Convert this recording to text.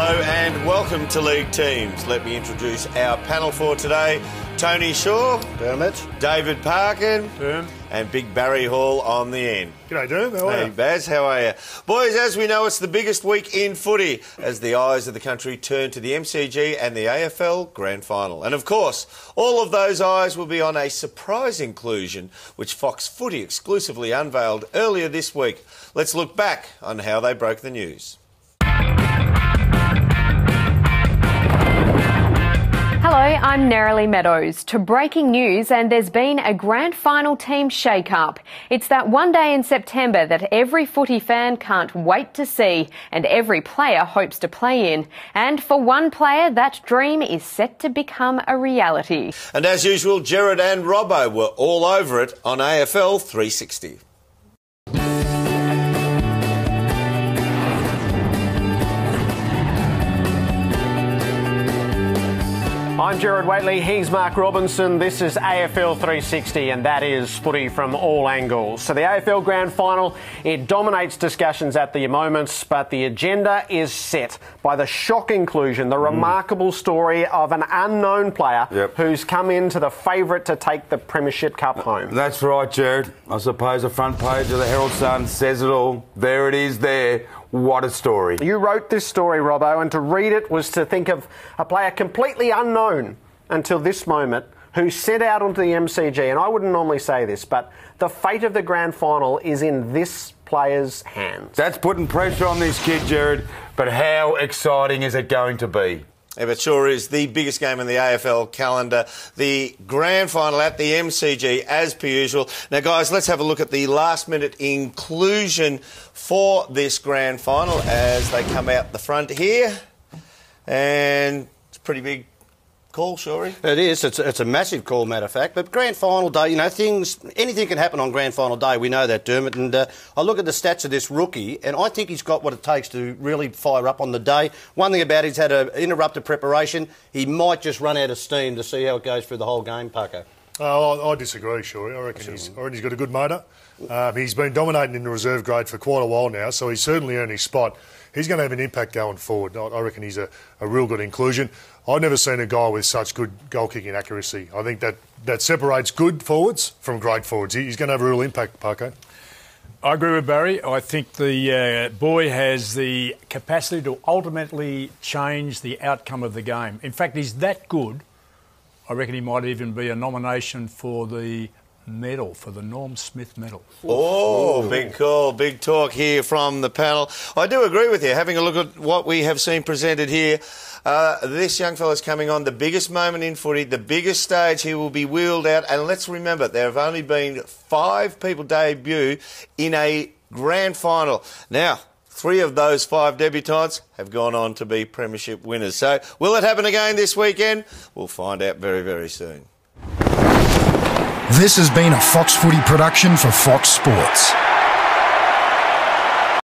Hello and welcome to League Teams. Let me introduce our panel for today. Tony Shaw. Dermot. David Parkin. Derm. And Big Barry Hall on the end. G'day, Derm. How are you? Hey, Baz. How are you? Boys, as we know, it's the biggest week in footy as the eyes of the country turn to the MCG and the AFL Grand Final. And, of course, all of those eyes will be on a surprise inclusion which Fox Footy exclusively unveiled earlier this week. Let's look back on how they broke the news. Hello, I'm Nerily Meadows. To breaking news, and there's been a grand final team shake-up. It's that one day in September that every footy fan can't wait to see and every player hopes to play in. And for one player, that dream is set to become a reality. And as usual, Gerard and Robbo were all over it on AFL 360. I'm Gerard Whateley, he's Mark Robinson, this is AFL 360 and that is footy from all angles. So the AFL Grand Final, it dominates discussions at the moments, but the agenda is set by the shock inclusion, the remarkable story of an unknown player who's come into the favourite to take the Premiership Cup home. That's right, Gerard. I suppose the front page of the Herald Sun says it all. There it is there. What a story. You wrote this story, Robbo, and to read it was to think of a player completely unknown until this moment who set out onto the MCG. And I wouldn't normally say this, but the fate of the grand final is in this player's hands. That's putting pressure on this kid, Gerard, but how exciting is it going to be? Yeah, it sure is the biggest game in the AFL calendar, the grand final at the MCG as per usual. Now, guys, let's have a look at the last-minute inclusion for this grand final as they come out the front here. And it's a pretty big call, Shorey. It is. It's a massive call, matter of fact. But grand final day, you know, anything can happen on grand final day. We know that, Dermot. And I look at the stats of this rookie, and I think he's got what it takes to really fire up on the day. One thing about it, he's had an interrupted preparation. He might just run out of steam to see how it goes through the whole game, Paco. I disagree, Shorey. I reckon he's got a good motor. He's been dominating in the reserve grade for quite a while now, so he's certainly earned his spot. He's going to have an impact going forward. I reckon he's a real good inclusion. I've never seen a guy with such good goal-kicking accuracy. I think that separates good forwards from great forwards. He's going to have a real impact, Paco. I agree with Barry. I think the boy has the capacity to ultimately change the outcome of the game. In fact, he's that good, I reckon he might even be a nomination for the medal, for the Norm Smith medal. Oh, big call, big talk here from the panel. I do agree with you. Having a look at what we have seen presented here, this young fella's coming on the biggest moment in footy, the biggest stage he will be wheeled out. And let's remember, there have only been 5 people debut in a grand final. Now, 3 of those 5 debutants have gone on to be premiership winners. So will it happen again this weekend? We'll find out very, very soon. This has been a Fox Footy production for Fox Sports.